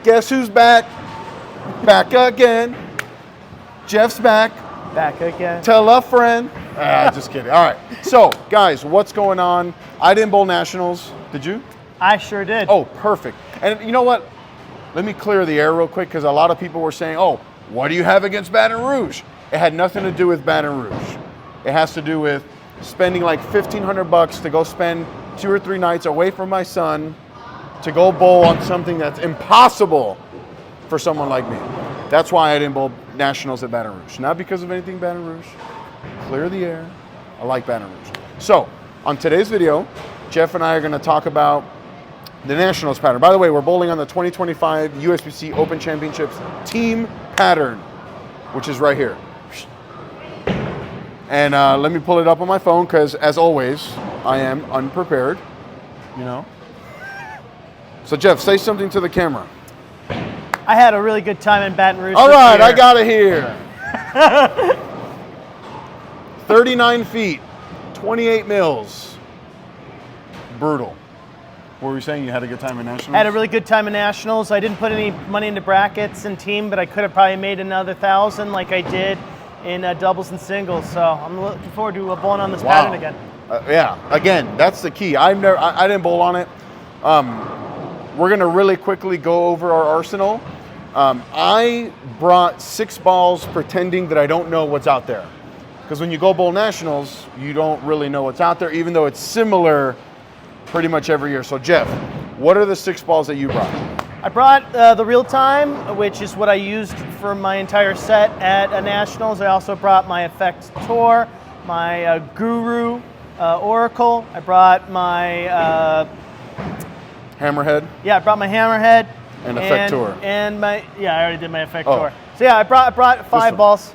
Guess who's back? Back again. Jeff's back. Back again. Tell a friend. Just kidding. All right. So, guys, what's going on? I didn't bowl nationals. Did you? I sure did. Oh, perfect. And you know what? Let me clear the air real quick because a lot of people were saying, oh, what do you have against Baton Rouge? It had nothing to do with Baton Rouge. It has to do with spending like $1,500 to go spend 2 or 3 nights away from my son to go bowl on something that's impossible for someone like me. That's why I didn't bowl nationals at Baton Rouge. Not because of anything Baton Rouge. Clear the air. I like Baton Rouge. So, on today's video, Jeff and I are going to talk about the nationals pattern. By the way, we're bowling on the 2025 USBC Open Championships team pattern, which is right here. And let me pull it up on my phone because, as always, I am unprepared, you know. So, Jeff, say something to the camera. I had a really good time in Baton Rouge. All right, I got it here. 39 feet, 28 mils. Brutal. What were you saying? You had a good time in nationals? I had a really good time in nationals. I didn't put any money into brackets and team, but I could have probably made another 1,000 like I did in doubles and singles. So I'm looking forward to bowling on this pattern again. Yeah, again, that's the key. I didn't bowl on it. We're gonna really quickly go over our arsenal. I brought 6 balls pretending that I don't know what's out there. Because when you go bowl nationals, you don't really know what's out there, even though it's similar pretty much every year. So Jeff, what are the 6 balls that you brought? I brought the real time, which is what I used for my entire set at nationals. I also brought my Effect Tour, my Guru Oracle. I brought my Hammerhead? Yeah, I brought my Hammerhead. And Effect Tour. And my, yeah, I already did my Effect Tour. So yeah, I brought 5 balls.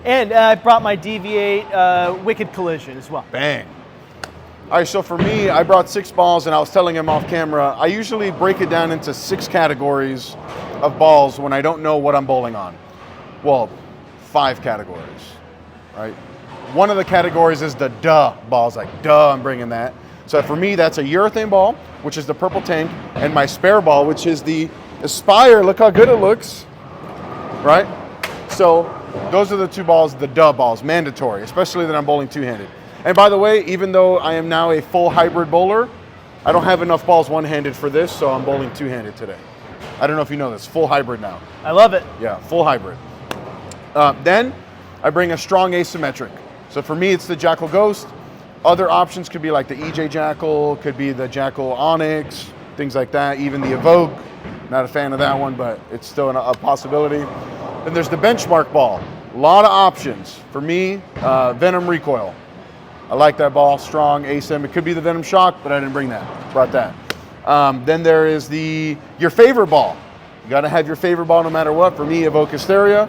And I brought my Deviate Wicked Collision as well. Bang. All right, so for me, I brought 6 balls, and I was telling him off camera, I usually break it down into 6 categories of balls when I don't know what I'm bowling on. Well, 5 categories, right? One of the categories is the duh balls, like duh, I'm bringing that. So for me, that's a urethane ball, which is the purple tank, and my spare ball, which is the Aspire. Look how good it looks, right? So those are the 2 balls, the duh balls, mandatory, especially that I'm bowling 2-handed. And by the way, even though I am now a full hybrid bowler, I don't have enough balls one-handed for this, so I'm bowling 2-handed today. I don't know if you know this, full hybrid now. I love it. Yeah, full hybrid. Then I bring a strong asymmetric. So for me, it's the Jackal Ghost. Other options could be like the EJ Jackal, could be the Jackal Onyx, things like that, even the Evoke. Not a fan of that one, but it's still a possibility. Then there's the benchmark ball. A lot of options. For me, Venom Recoil. I like that ball, strong, asym. It could be the Venom Shock, but I didn't bring that, brought that. Then there is your favorite ball. You gotta have your favorite ball no matter what. For me, Evoke Hysteria.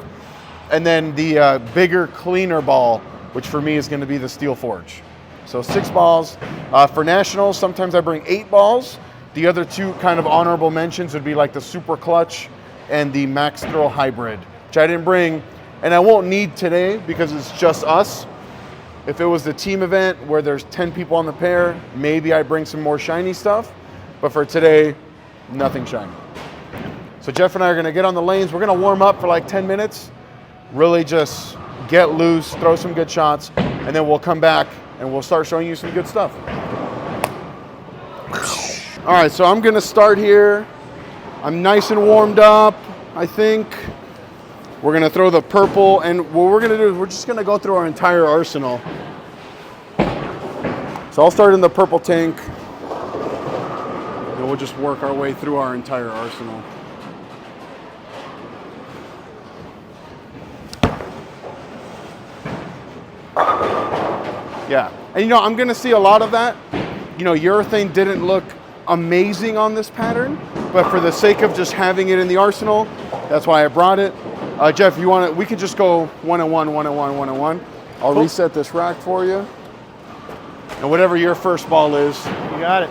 And then the bigger, cleaner ball, which for me is gonna be the Steel Forge. So 6 balls. For nationals, sometimes I bring 8 balls. The other 2 kind of honorable mentions would be like the Super Clutch and the Max Throw Hybrid, which I didn't bring, and I won't need today because it's just us. If it was the team event where there's 10 people on the pair, maybe I bring some more shiny stuff, but for today, nothing shiny. So Jeff and I are gonna get on the lanes. We're gonna warm up for like 10 minutes, really just get loose, throw some good shots, and then we'll come back and we'll start showing you some good stuff. All right, so I'm gonna start here. I'm nice and warmed up, I think. We're gonna throw the purple, and what we're gonna do is we're just gonna go through our entire arsenal. So I'll start in the purple tank, and we'll just work our way through our entire arsenal. Yeah, and you know, I'm gonna see a lot of that. You know, urethane didn't look amazing on this pattern, but for the sake of just having it in the arsenal, that's why I brought it. Jeff, you want to? We could just go 1 and 1, 1 and 1, 1 and 1. I'll reset this rack for you, and whatever your first ball is, You got it.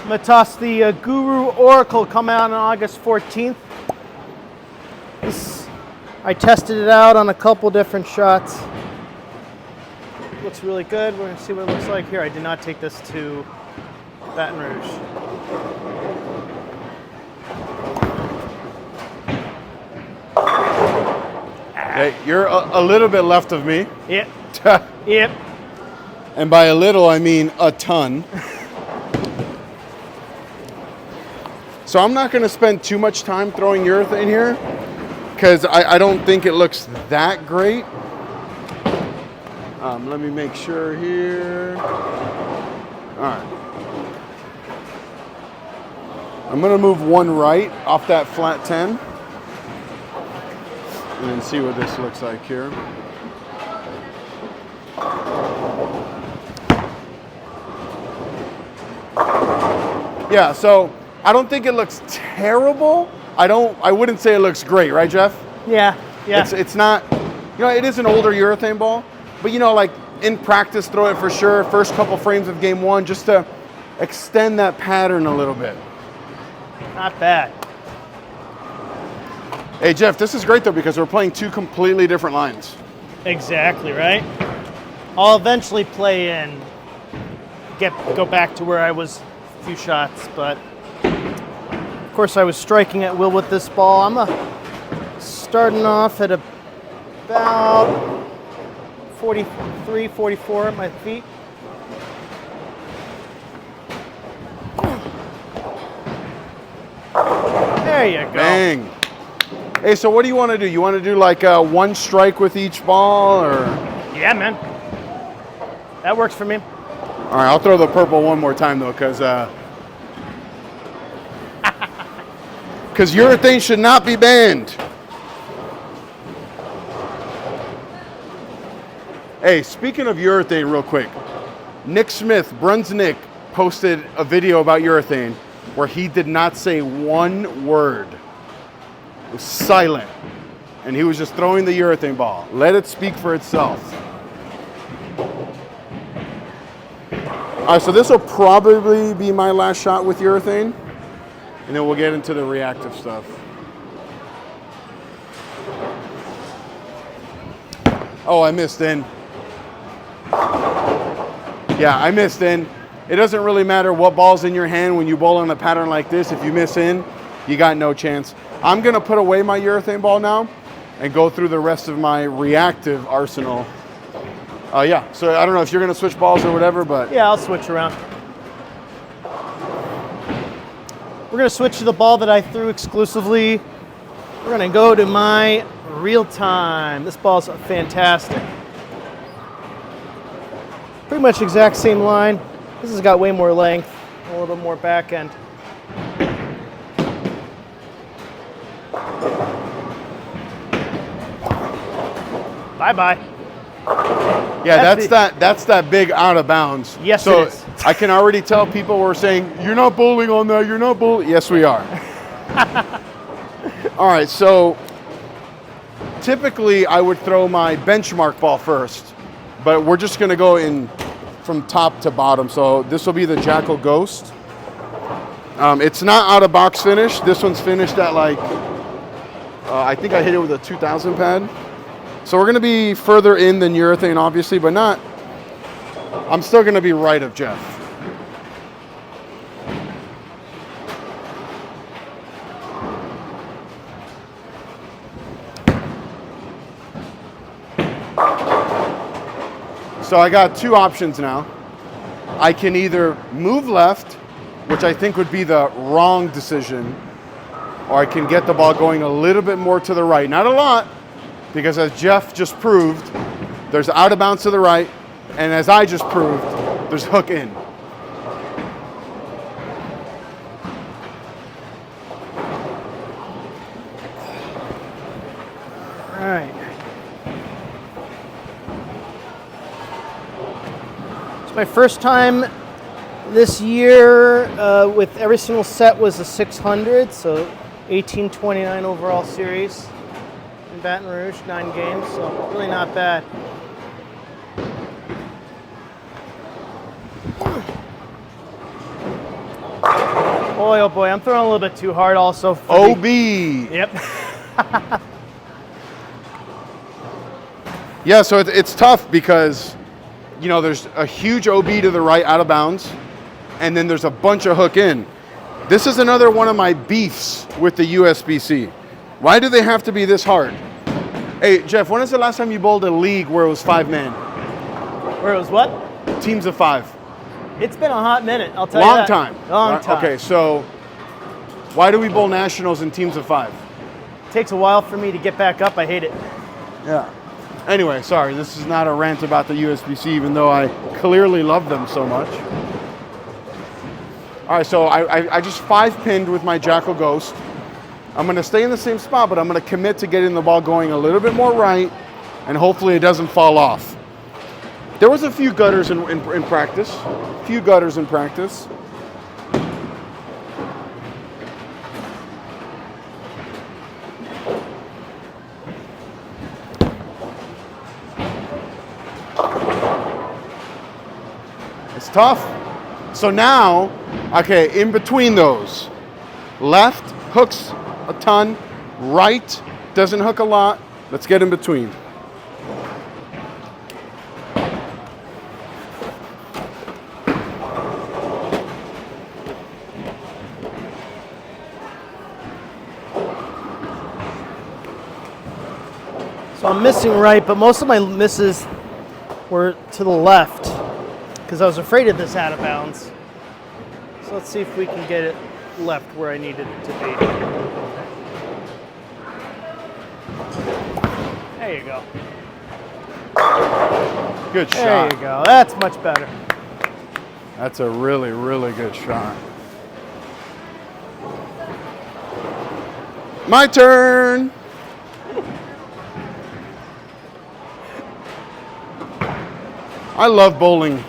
I'm gonna toss the Guru Oracle, come out on August 14th. I tested it out on a couple different shots. looks really good. We're gonna see what it looks like here. I did not take this to Baton Rouge. Okay, you're a little bit left of me. Yep. Yep. And by a little, I mean a ton. So I'm not going to spend too much time throwing urethane here because I don't think it looks that great. Let me make sure here. All right. I'm going to move one right off that flat 10 and then see what this looks like here. Yeah, so I don't think it looks terrible. I wouldn't say it looks great, right, Jeff? Yeah, yeah. It's not, it is an older urethane ball, but like in practice, throw it for sure. First couple frames of game one, just to extend that pattern a little bit. Not bad. Hey, Jeff, this is great though because we're playing two completely different lines. Exactly, right? I'll eventually play in, go back to where I was a few shots, but of course I was striking at will with this ball. I'm starting off at about 43, 44 at my feet. There you go. Bang. Hey, so what do you want to do? You want to do like one strike with each ball, or? Yeah, man. That works for me. All right, I'll throw the purple one more time though, because urethane should not be banned. Hey, speaking of urethane, real quick, Nick Smith, Brunswick, posted a video about urethane where he did not say one word. It was silent, and he was just throwing the urethane ball. Let it speak for itself. All right, so this will probably be my last shot with urethane, and then we'll get into the reactive stuff. Oh, I missed in. Yeah, I missed in. It doesn't really matter what ball's in your hand when you bowl on a pattern like this. If you miss in, you got no chance. I'm gonna put away my urethane ball now and go through the rest of my reactive arsenal. Yeah, so I don't know if you're gonna switch balls or whatever, but. Yeah, I'll switch around. We're gonna switch to the ball that I threw exclusively. We're gonna go to my real time. This ball's fantastic. Pretty much exact same line. This has got way more length, a little bit more back end. Bye-bye. Yeah, that's that big out of bounds. Yes, so it is. I can already tell people were saying, you're not bowling on that, you're not bowling. Yes, we are. All right, so typically I would throw my benchmark ball first, but we're just gonna go in from top to bottom. So this will be the Jackal Ghost. It's not out of box finish. This one's finished at like, I think I hit it with a 2000 pad. So we're gonna be further in than urethane, obviously, but not, I'm still gonna be right of Jeff. So I got two options now. I can either move left, which I think would be the wrong decision, or I can get the ball going a little bit more to the right. Not a lot, because as Jeff just proved, there's out of bounds to the right, and as I just proved, there's hook in. All right. It's my first time this year with every single set was a 600, so 1829 overall series in Baton Rouge, 9 games, so really not bad. Boy, oh boy, I'm throwing a little bit too hard also. OB. Yep. Yeah, so it's tough because you know, there's a huge OB to the right out of bounds, and then there's a bunch of hook in. This is another one of my beefs with the USBC. Why do they have to be this hard? Hey, Jeff, when is the last time you bowled a league where it was 5-man? Where it was what? Teams of 5. It's been a hot minute, I'll tell you that. Long time. Okay, so why do we bowl nationals in teams of 5? It takes a while for me to get back up. I hate it. Yeah. Anyway, sorry, this is not a rant about the USBC, even though I clearly love them so much. All right, so I just 5-pinned with my Jackal Ghost. I'm going to stay in the same spot, but I'm going to commit to getting the ball going a little bit more right, and hopefully it doesn't fall off. There was a few gutters in practice. It's tough. So now, okay, in between those, left hooks a ton, right doesn't hook a lot. Let's get in between. So I'm missing right, but most of my misses were to the left because I was afraid of this out of bounds. So let's see if we can get it left where I needed it to be. There you go. Good shot. There you go. That's much better. That's a really, really good shot. My turn. I love bowling.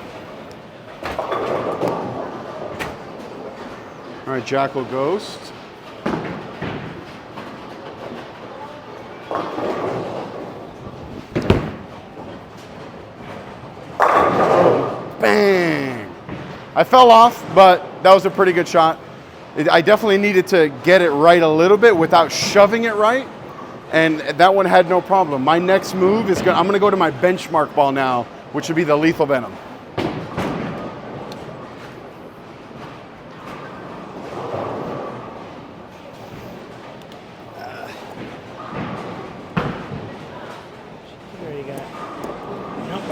All right, Jackal Ghost. Bang! I fell off, but that was a pretty good shot. I definitely needed to get it right a little bit without shoving it right, and that one had no problem. My next move is I'm gonna go to my benchmark ball now, which would be the Lethal Venom. There you go. Nope.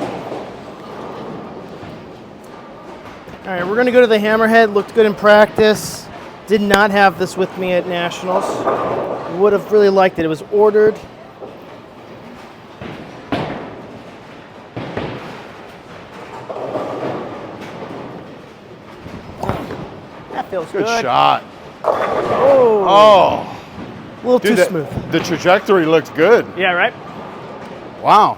All right, we're gonna go to the Hammerhead. Looked good in practice. Did not have this with me at Nationals. Would have really liked it. It was ordered. Feels good. Good shot. Oh. A little too smooth. The trajectory looked good. Yeah, right? Wow.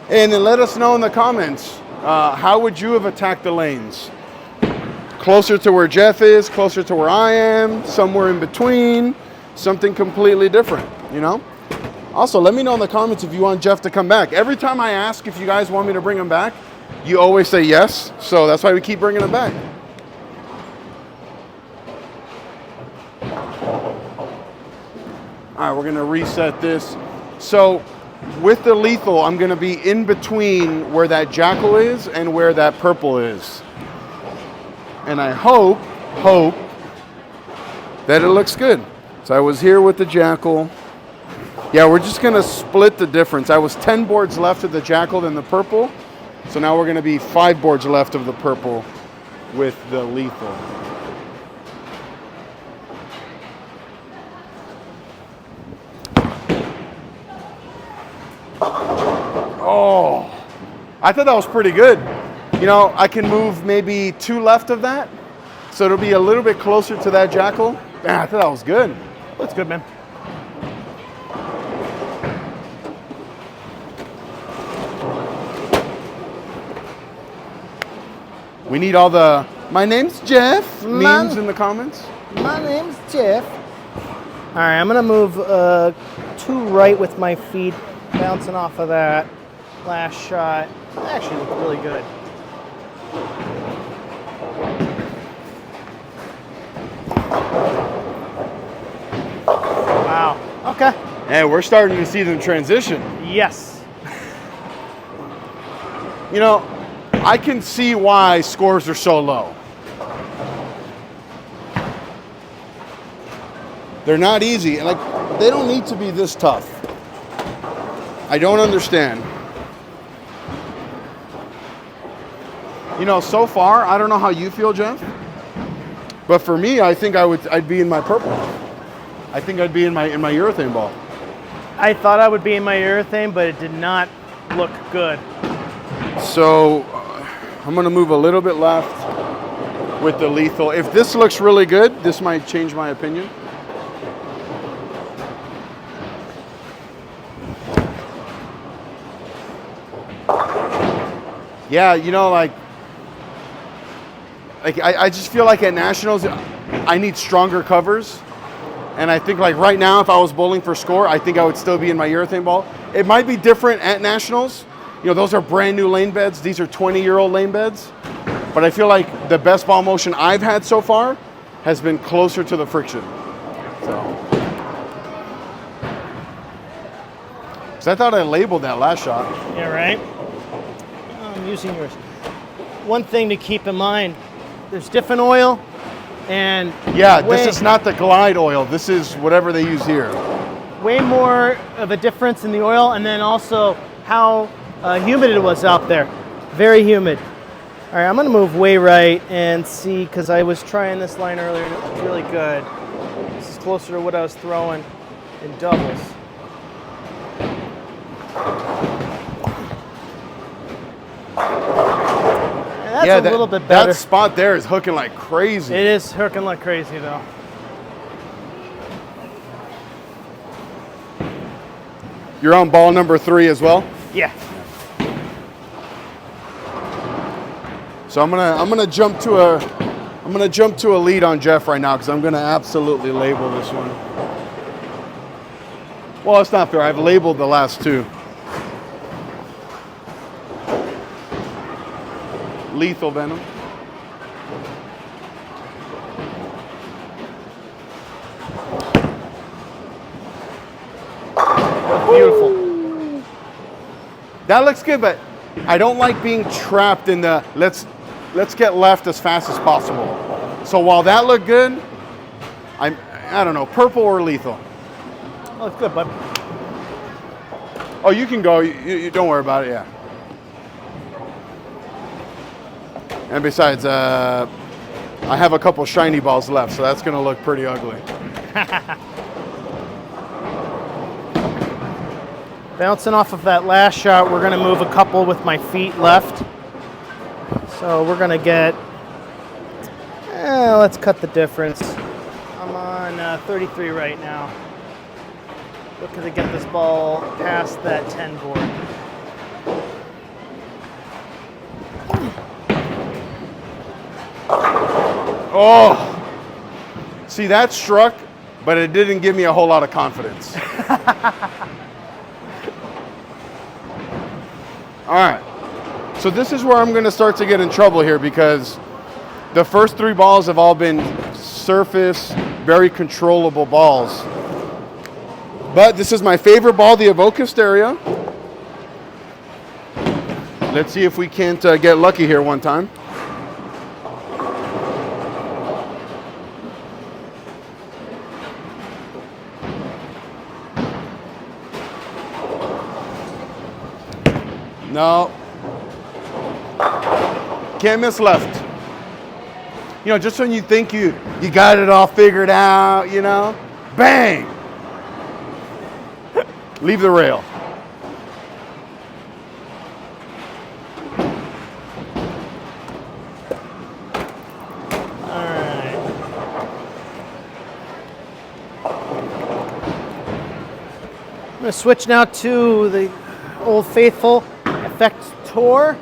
And then let us know in the comments, how would you have attacked the lanes? Closer to where Jeff is, closer to where I am, somewhere in between, something completely different, you know? Also, let me know in the comments if you want Jeff to come back. Every time I ask if you guys want me to bring him back, you always say yes, so that's why we keep bringing him back. All right, we're gonna reset this. So with the lethal, I'm gonna be in between where that Jackal is and where that purple is. And I hope that it looks good. So I was here with the Jackal. Yeah, we're just gonna split the difference. I was 10 boards left of the Jackal than the purple. So now we're gonna be 5 boards left of the purple with the lethal. Oh, I thought that was pretty good. You know, I can move maybe 2 left of that, so it'll be a little bit closer to that Jackal. Man, I thought that was good. That's good, man. We need all the "my name's Jeff" memes in the comments. My name's Jeff. All right, I'm gonna move 2 right with my feet bouncing off of that last shot. That actually looked really good. Wow. Okay. And we're starting to see them transition. Yes. You know, I can see why scores are so low. They're not easy, and like they don't need to be this tough. I don't understand. You know, so far, I don't know how you feel, Jeff, but for me, I think I'd be in my purple. I think I'd be in my urethane ball. I thought I would be in my urethane, but it did not look good. So I'm gonna move a little bit left with the lethal. If this looks really good, this might change my opinion. Yeah, you know, like I just feel like at Nationals, I need stronger covers. And I think like right now, if I was bowling for score, I think I would still be in my urethane ball. It might be different at Nationals. You know, those are brand new lane beds. These are 20-year-old lane beds. But I feel like the best ball motion I've had so far has been closer to the friction. So I thought I labeled that last shot. Yeah, right? I'm using yours. One thing to keep in mind, there's different oil and yeah, this is not the Glide oil. This is whatever they use here. Way more of a difference in the oil, and then also how humid it was out there. Very humid. All right, I'm gonna move way right and see, because I was trying this line earlier and it looked really good. This is closer to what I was throwing in doubles. That's a little bit better. That spot there is hooking like crazy. It is hooking like crazy though. You're on ball number 3 as well? Yeah. So I'm gonna jump to a lead on Jeff right now because I'm gonna absolutely label this one. Well, it's not fair. I've labeled the last 2. Lethal Venom. Beautiful. That looks good, but I don't like being trapped in the let's get left as fast as possible. So while that looked good, I don't know, purple or lethal. Oh, it's good, bud. Oh, you can go. You don't worry about it. Yeah. And besides, I have a couple shiny balls left, so that's going to look pretty ugly. Bouncing off of that last shot, we're going to move a couple with my feet left. So we're going to get, let's cut the difference. I'm on 33 right now. Looking to get this ball past that 10 board. Oh, see, that struck, but it didn't give me a whole lot of confidence. All right, so this is where I'm going to start to get in trouble here because the first 3 balls have all been surface, very controllable balls. But this is my favorite ball, the Evoke Hysteria. Let's see if we can't get lucky here one time. No. Can't miss left. You know, just when you think you got it all figured out, you know, bang! Leave the rail. All right. I'm going to switch now to the Old Faithful Effect Tour.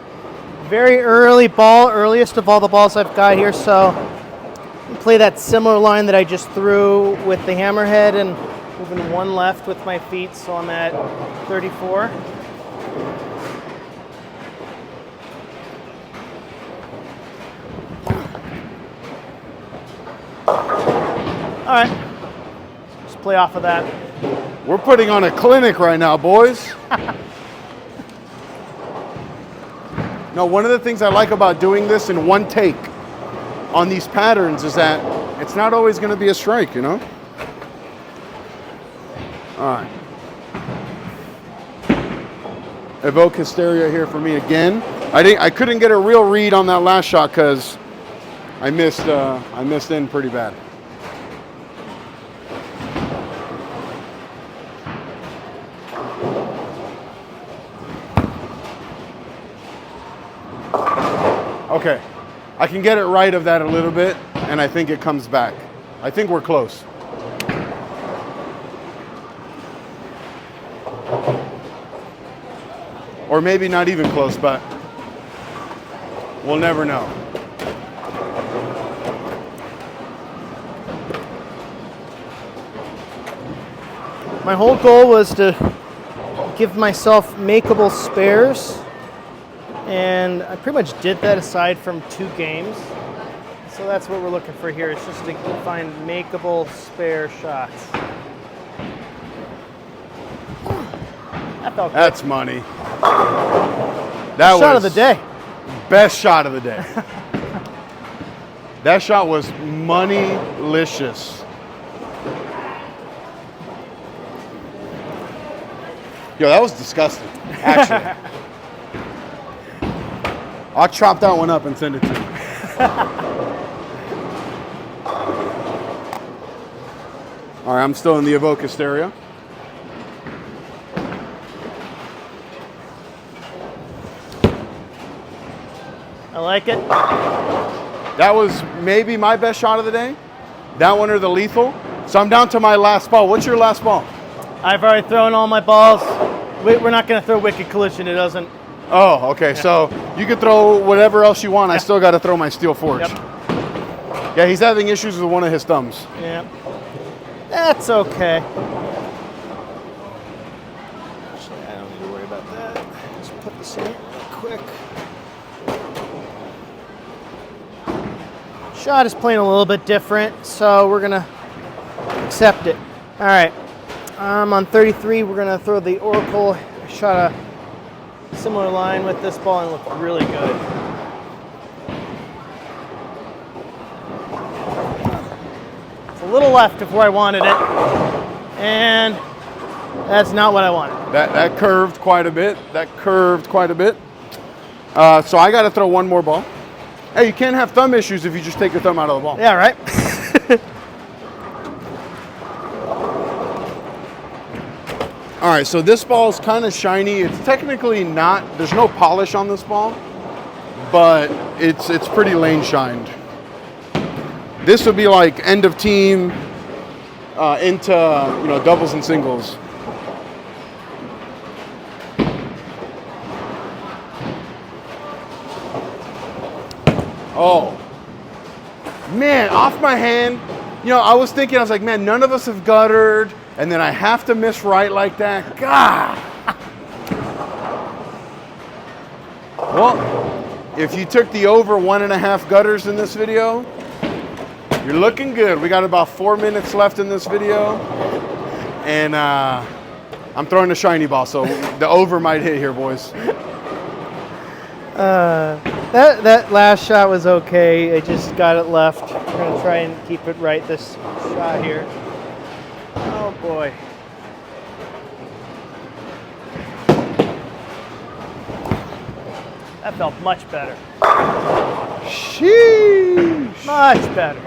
Very early ball, earliest of all the balls I've got here, so I'll play that similar line that I just threw with the hammerhead and moving 1 left with my feet, so I'm at 34. All right, just play off of that. We're putting on a clinic right now, boys. No, one of the things I like about doing this in one take on these patterns is that it's not always going to be a strike, you know? All right. Evoke Hysteria here for me again. I couldn't get a real read on that last shot because I missed in pretty bad. Okay, I can get it right of that a little bit, and I think it comes back. I think we're close. Or maybe not even close, but we'll never know. My whole goal was to give myself makeable spares, and I pretty much did that aside from 2 games. So that's what we're looking for here. It's just to find makeable spare shots. That felt good. That's money. That was shot of the day. Best shot of the day. That shot was money-licious. Yo, that was disgusting, actually. I'll chop that one up and send it to you. All right, I'm still in the Evoke Hysteria. I like it. That was maybe my best shot of the day. That one or the lethal. So I'm down to my last ball. What's your last ball? I've already thrown all my balls. We're not going to throw Wicked Collision. It doesn't. Oh, okay. Yeah. So you can throw whatever else you want. Yeah. I still got to throw my Steel Forge. Yep. Yeah, he's having issues with one of his thumbs. Yeah. That's okay. Actually, I don't need to worry about that. Just put this in here real quick. Shot is playing a little bit different, so we're going to accept it. All right. On 33, we're going to throw the Oracle. I shot a similar line with this ball and looked really good. It's a little left of where I wanted it, and that's not what I wanted. That curved quite a bit. So I got to throw one more ball. Hey, you can't have thumb issues if you just take your thumb out of the ball. Yeah, right? All right, so this ball is kind of shiny. It's technically not, there's no polish on this ball, but it's pretty lane shined. This would be like end of team into doubles and singles. Oh, man, off my hand. I was thinking, I was like, man, none of us have guttered. And then I have to miss right like that. God. Well, if you took the over 1.5 gutters in this video, you're looking good. We got about 4 minutes left in this video. And I'm throwing a shiny ball, so the over might hit here, boys. That last shot was okay. I just got it left. We're going to try and keep it right this shot here. Oh boy. That felt much better. Sheesh. Much better.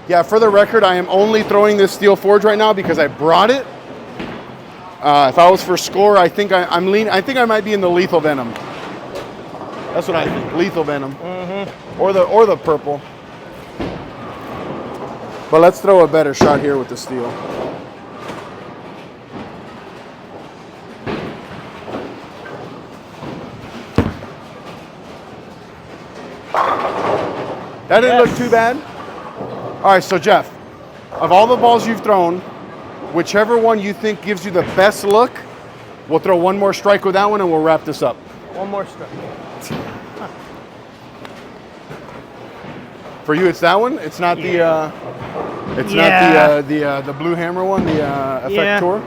Yeah, for the record, I am only throwing this Steel Forge right now because I brought it. If I was for score, I think I think I might be in the Lethal Venom. That's what I think. Lethal Venom. Mm-hmm. Or the purple. But let's throw a better shot here with the steel. That didn't look too bad. All right, so Jeff, of all the balls you've thrown, whichever one you think gives you the best look, we'll throw one more strike with that one and we'll wrap this up. One more strike. For you, it's that one? It's not the the Blue Hammer one, the Effect Tour?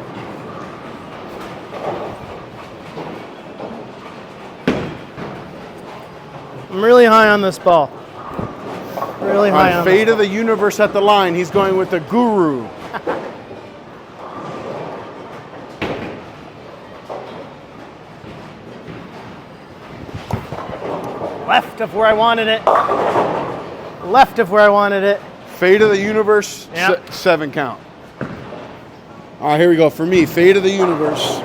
I'm really high on this ball. Really high on Fate of the Universe at the line. He's going with the Guru. Left of where I wanted it. Left of where I wanted it. Fate of the Universe, Yep. 7 count. All right, here we go. For me, Fate of the Universe.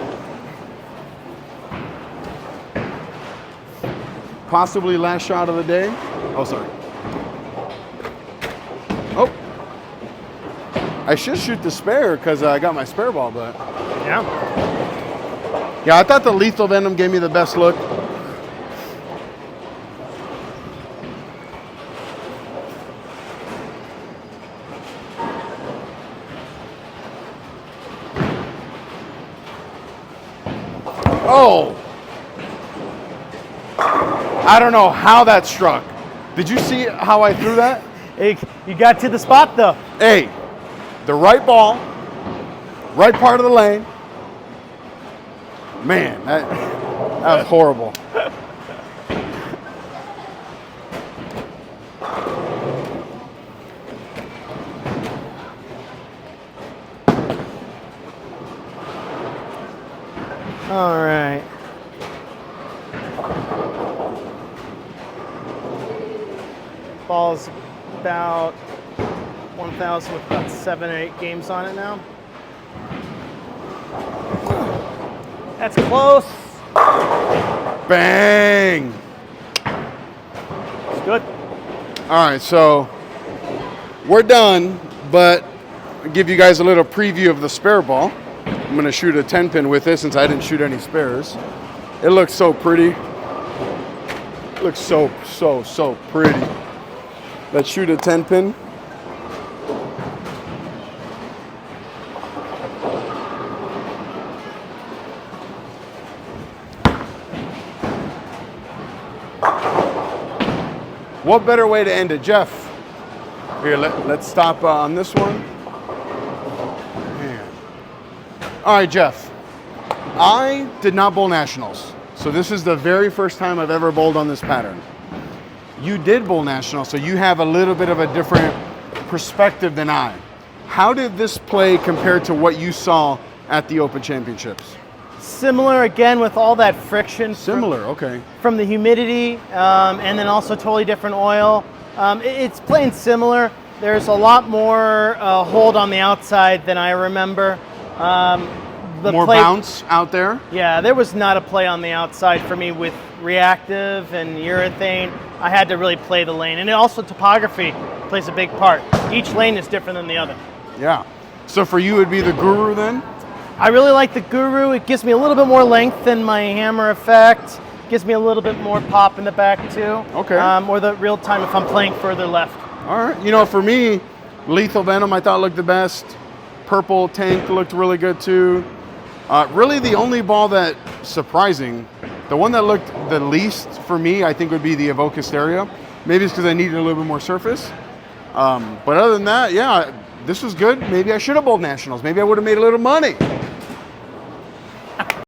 Possibly last shot of the day. Oh, sorry. Oh. I should shoot the spare because I got my spare ball, but. Yeah. Yeah, I thought the Lethal Venom gave me the best look. Oh! I don't know how that struck. Did you see how I threw that? Hey, you got to the spot though. Hey, the right ball, right part of the lane. Man, that was horrible. All right. Ball's about 1,000 with about 7 or 8 games on it now. That's close. Bang! It's good. All right, so we're done, but I'll give you guys a little preview of the spare ball. I'm gonna shoot a 10 pin with it since I didn't shoot any spares. It looks so pretty. It looks so pretty. Let's shoot a 10 pin. What better way to end it, Jeff? Here, let's stop on this one. Man. All right, Jeff. I did not bowl nationals, so this is the very first time I've ever bowled on this pattern. You did bowl nationals, so you have a little bit of a different perspective than I. How did this play compare to what you saw at the Open Championships? Similar again with all that friction. Similar, okay. From the humidity, and then also totally different oil. It's playing similar. There's a lot more hold on the outside than I remember. More bounce out there? Yeah, there was not a play on the outside for me with reactive and urethane. I had to really play the lane. And also topography plays a big part. Each lane is different than the other. Yeah. So for you, it would be the Guru then? I really like the Guru. It gives me a little bit more length than my hammer effect. Gives me a little bit more pop in the back too. Okay. Or the real time if I'm playing further left. All right. You know, for me, Lethal Venom I thought looked the best. Purple Tank looked really good too. Really the only ball that, surprising, the one that looked the least for me, I think would be the Evoke Hysteria. Maybe it's because I needed a little bit more surface. But other than that, yeah, this was good. Maybe I should have bowled nationals. Maybe I would have made a little money.